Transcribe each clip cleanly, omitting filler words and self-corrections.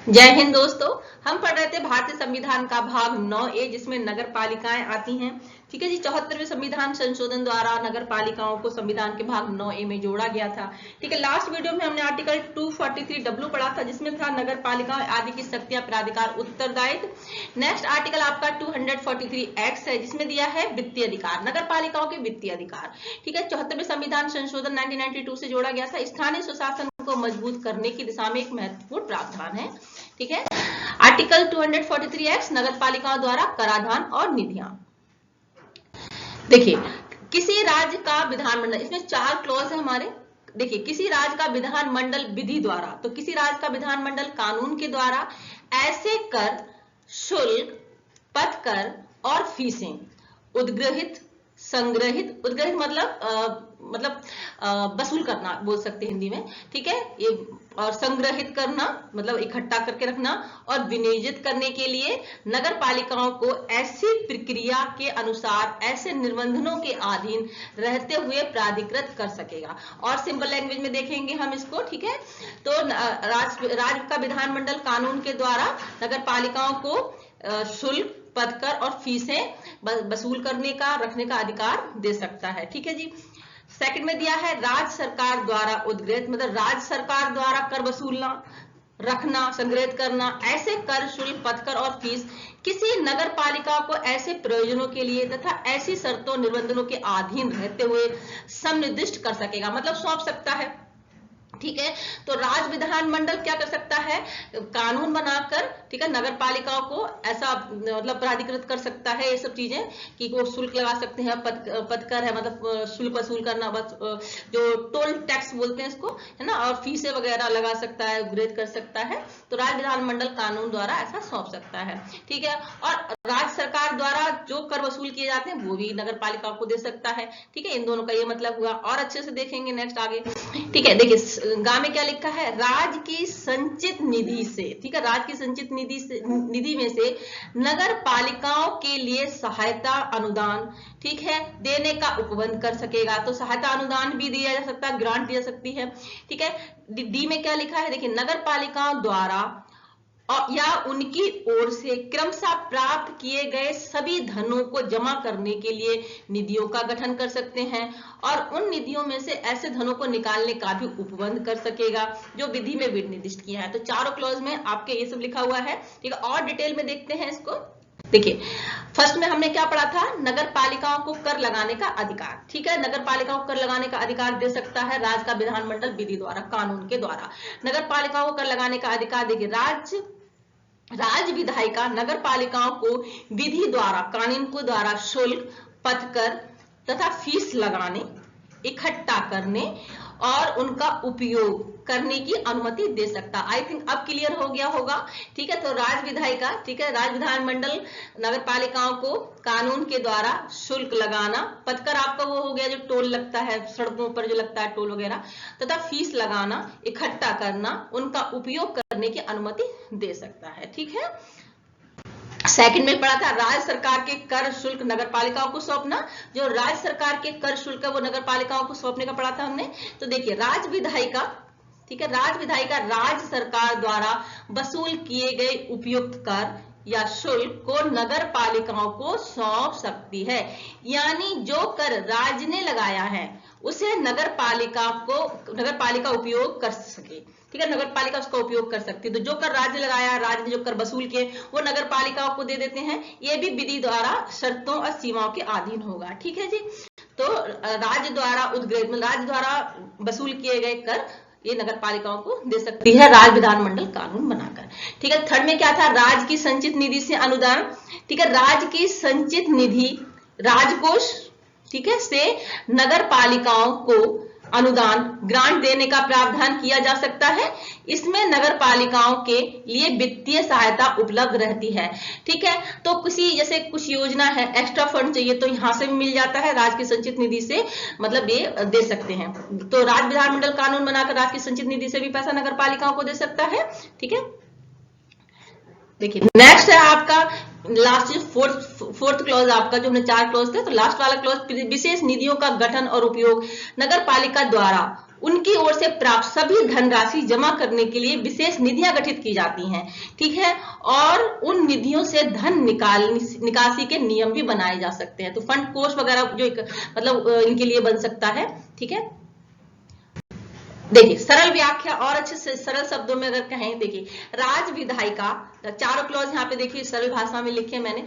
जय हिंद दोस्तों। हम पढ़ रहे थे भारतीय संविधान का भाग 9A जिसमें नगर पालिकाएं आती हैं। ठीक है जी, 74वें संविधान संशोधन द्वारा नगर पालिकाओं को संविधान के भाग 9A में जोड़ा गया था। ठीक है, लास्ट वीडियो में हमने आर्टिकल 243W पढ़ा था जिसमें था नगर पालिकाओं आदि की शक्तियां, प्राधिकार, उत्तरदायित्व। नेक्स्ट आर्टिकल आपका 243X है जिसमें दिया है वित्तीय अधिकार, नगर पालिकाओं के वित्तीय अधिकार। ठीक है, 74वें संविधान संशोधन 1992 से जोड़ा गया था। स्थानीय सुशासन को मजबूत करने की दिशा में एक महत्वपूर्ण प्रावधान है। ठीक है, आर्टिकल 243X नगर पालिकाओं द्वारा कराधान और निधियां। देखिए, किसी राज्य का विधानमंडल, इसमें 4 क्लॉज है हमारे। देखिए, किसी राज्य का विधानमंडल विधि द्वारा, तो किसी राज्य का विधानमंडल कानून के द्वारा ऐसे कर, शुल्क, पथ कर और फीसें उद्ग्रहित, संग्रहित, उद्ग्रहित मतलब वसूल करना बोल सकते हैं हिंदी में। ठीक है, ये और संग्रहित करना मतलब इकट्ठा करके रखना और विनियोजित करने के लिए नगर पालिकाओं को ऐसी प्रक्रिया के अनुसार ऐसे निबंधनों के अधीन रहते हुए प्राधिकृत कर सकेगा। और सिंपल लैंग्वेज में देखेंगे हम इसको। ठीक है, तो राज्य का विधानमंडल कानून के द्वारा नगर पालिकाओं को शुल्क, पथकर और फीसें वसूल करने का, रखने का अधिकार दे सकता है। ठीक है जी। सेकंड में दिया है राज्य सरकार द्वारा उद्गृहित, मतलब राज्य सरकार द्वारा कर वसूलना, रखना, संग्रहित करना ऐसे कर, शुल्क, पथकर और फीस किसी नगर पालिका को ऐसे प्रयोजनों के लिए तथा ऐसी शर्तों, निबंधनों के अधीन रहते हुए संनिर्दिष्ट कर सकेगा, मतलब सौंप सकता है। ठीक है, तो राज्य विधानमंडल क्या कर सकता है, कानून बनाकर, ठीक है, नगर पालिकाओं को ऐसा मतलब प्राधिकृत कर सकता है ये सब चीजें कि वो शुल्क लगा सकते हैं, पथकर है मतलब शुल्क वसूल करना, जो टोल टैक्स बोलते हैं इसको, है ना, और फीसें वगैरह लगा सकता है, गृहित कर सकता है। तो राज्य विधानमंडल कानून द्वारा ऐसा सौंप सकता है। ठीक है, और राज्य सरकार द्वारा जो कर वसूल किए जाते हैं वो भी नगर पालिका को दे सकता है। ठीक है, इन दोनों का ये मतलब हुआ। और अच्छे से देखेंगे नेक्स्ट आगे। ठीक है, देखिए गा में क्या लिखा है, राज्य की संचित निधि से, ठीक है, राज्य की संचित निधि में से नगर पालिकाओं के लिए सहायता अनुदान, ठीक है, देने का उपबंध कर सकेगा। तो सहायता अनुदान भी दिया जा सकता है, ग्रांट दी जा सकती है। ठीक है, डी में क्या लिखा है, देखिए नगर पालिकाओं द्वारा या उनकी ओर से क्रमशः प्राप्त किए गए सभी धनों को जमा करने के लिए निधियों का गठन कर सकते हैं और उन निधियों में से ऐसे धनों को निकालने का भी उपबंध कर सकेगा जो विधि में निर्दिष्ट किया है। तो चारों क्लॉज में आपके ये सब लिखा हुआ है। ठीक है, और डिटेल में देखते हैं इसको। देखिए, फर्स्ट में हमने क्या पढ़ा था, नगर पालिकाओं को कर लगाने का अधिकार। ठीक है, नगर पालिकाओं को कर लगाने का अधिकार दे सकता है राज्य का विधानमंडल विधि द्वारा, कानून के द्वारा नगर पालिकाओं को कर लगाने का अधिकार। देखिए, राज्य विधायिका नगर पालिकाओं को विधि द्वारा, कानून के द्वारा शुल्क, पथकर तथा फीस लगाने, इकट्ठा करने और उनका उपयोग करने की अनुमति दे सकता। आई थिंक अब क्लियर हो गया होगा। ठीक है, तो राज्य विधायिका, ठीक है, राज्य विधानमंडल नगर पालिकाओं को कानून के द्वारा शुल्क लगाना, पथकर आपका वो हो गया जो टोल लगता है सड़कों पर जो लगता है टोल वगैरह, तथा फीस लगाना, इकट्ठा करना, उनका उपयोग करने की अनुमति दे सकता है। ठीक है, सेकंड में पढ़ा था राज्य सरकार के कर, शुल्क नगर पालिकाओं को सौंपना। जो राज्य सरकार के कर, शुल्क है वो नगर पालिकाओं को सौंपने का पढ़ा था हमने। तो देखिए, राज्य विधायिका, ठीक है, राज्य विधायिका राज्य सरकार द्वारा वसूल किए गए उपयुक्त कर या शुल्क को नगर पालिकाओं को सौंप सकती है। यानी जो कर राज्य ने लगाया है उसे नगर पालिका उपयोग कर सके। ठीक है, नगर पालिका उसका उपयोग कर सकती है। तो जो कर राज्य लगाया, राज्य ने जो कर वसूल किए वो नगर पालिकाओं को दे देते हैं। ये भी विधि द्वारा शर्तों और सीमाओं के अधीन होगा। ठीक है जी, तो राज्य द्वारा उद्गृहित, राज्य द्वारा वसूल किए गए कर ये नगर पालिकाओं को दे सकती है राज्य विधानमंडल कानून बनाकर। ठीक है, थर्ड में क्या था, राज्य की संचित निधि से अनुदान। ठीक है, राज्य की संचित निधि, राजकोष, ठीक है, से नगर पालिकाओं को अनुदान, ग्रांट देने का प्रावधान किया जा सकता है। इसमें नगर पालिकाओं के लिए वित्तीय सहायता उपलब्ध रहती है। ठीक है, तो किसी जैसे कुछ योजना है, एक्स्ट्रा फंड चाहिए तो यहां से भी मिल जाता है, राज्य की संचित निधि से मतलब ये दे सकते हैं। तो राज्य विधानमंडल कानून बनाकर राज्य की संचित निधि से भी पैसा नगर पालिकाओं को दे सकता है। ठीक है, देखिए नेक्स्ट है आपका लास्ट फोर्थ क्लॉज आपका, जो हमने 4 क्लॉज थे, तो लास्ट वाला क्लॉज, विशेष निधियों का गठन और उपयोग नगर पालिका द्वारा उनकी ओर से प्राप्त सभी धनराशि जमा करने के लिए विशेष निधियां गठित की जाती हैं, ठीक है। और उन निधियों से धन निकासी के नियम भी बनाए जा सकते हैं। तो फंड कोष वगैरह जो मतलब इनके लिए बन सकता है, ठीक है। देखिए सरल व्याख्या और अच्छे से सरल शब्दों में अगर कहें, देखिए राज विधायिका, चारों क्लॉज यहाँ पे देखिए सरल भाषा में लिखे मैंने।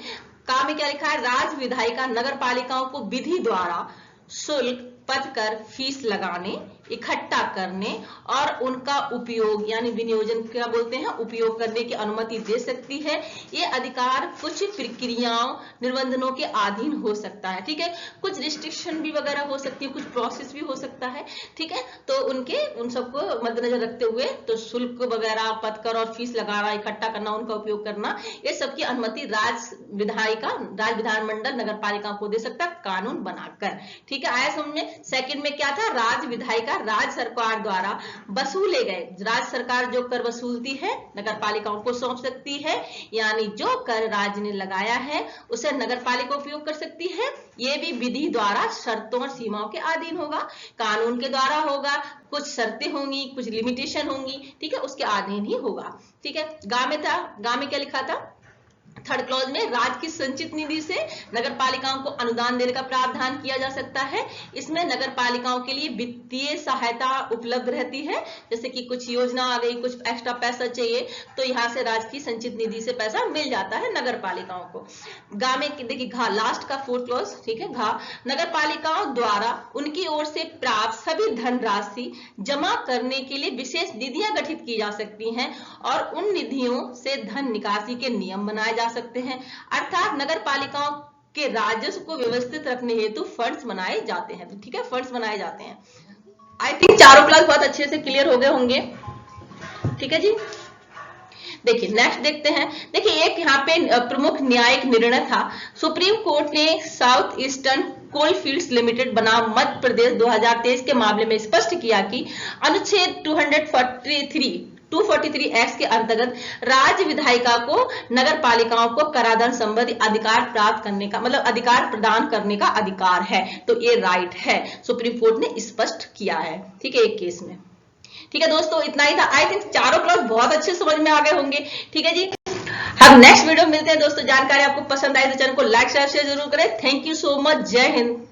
का में क्या लिखा है, राज विधायिका नगर पालिकाओं को विधि द्वारा शुल्क, पद कर, फीस लगाने, इकट्ठा करने और उनका उपयोग यानी विनियोजन क्या बोलते हैं, उपयोग करने की अनुमति दे सकती है। ये अधिकार कुछ प्रक्रियाओं, निबंधनों के अधीन हो सकता है, ठीक है। कुछ रिस्ट्रिक्शन भी वगैरह हो सकती है, कुछ प्रोसेस भी हो सकता है, ठीक है। तो उन सबको मद्देनजर रखते हुए तो शुल्क वगैरह, पद कर और फीस लगाना, इकट्ठा करना, उनका उपयोग करना, ये सबकी अनुमति राज विधानमंडल नगर पालिका को दे सकता है कानून बनाकर, ठीक है। आया समझ में। सेकंड में क्या था, राज विधायिका राज्य सरकार द्वारा वसूले गए, राज्य सरकार जो कर वसूलती है नगर पालिकाओं को सौंप सकती है, यानी जो कर राज्य ने लगाया है उसे नगर पालिका उपयोग कर सकती है। ये भी विधि द्वारा शर्तों और सीमाओं के अधीन होगा, कानून के द्वारा होगा, कुछ शर्तें होंगी, कुछ लिमिटेशन होंगी, ठीक है, उसके अधीन ही होगा, ठीक है। गा में क्या लिखा था, थर्ड क्लॉज में राज्य की संचित निधि से नगर पालिकाओं को अनुदान देने का प्रावधान किया जा सकता है। इसमें नगर पालिकाओं के लिए वित्तीय सहायता उपलब्ध रहती है, जैसे कि कुछ योजना आ गई, कुछ एक्स्ट्रा पैसा चाहिए तो यहाँ से राज्य की संचित निधि से पैसा मिल जाता है नगर पालिकाओं को। गा में देखिए घा, लास्ट का फोर्थ क्लॉज, ठीक है। घा, नगर पालिकाओं द्वारा उनकी ओर से प्राप्त सभी धनराशि जमा करने के लिए विशेष निधियां गठित की जा सकती हैं और उन निधियों से धन निकासी के नियम बनाए जा सकते हैं। अर्थात नगर पालिकाओं के राजस्व को व्यवस्थित रखने हेतु फंड्स बनाए जाते हैं, ठीक है, फंड्स बनाए जाते हैं। आई थिंक चारों क्लास बहुत अच्छे से क्लियर हो गए होंगे, ठीक है जी। देखिए नेक्स्ट देखते हैं। देखिए एक यहाँ पे प्रमुख न्यायिक निर्णय था, सुप्रीम कोर्ट ने साउथ ईस्टर्न कोलफील्ड्स लिमिटेड बनाम मध्य प्रदेश 2023 के मामले में स्पष्ट किया कि अनुच्छेद 243 एक्ट के अंतर्गत राज्य विधायिका को नगर पालिकाओं को कराधान संबंधी अधिकार प्राप्त करने का मतलब अधिकार प्रदान करने का अधिकार है। तो ये राइट है, सुप्रीम कोर्ट ने स्पष्ट किया है, ठीक है, एक केस में। ठीक है दोस्तों, इतना ही था। आई थिंक चारों क्लास बहुत अच्छे समझ में आ गए होंगे, ठीक है जी। हम नेक्स्ट वीडियो मिलते हैं दोस्तों। जानकारी आपको पसंद आई तो चैनल को लाइक शेयर जरूर करें। Thank you so much. जय हिंद।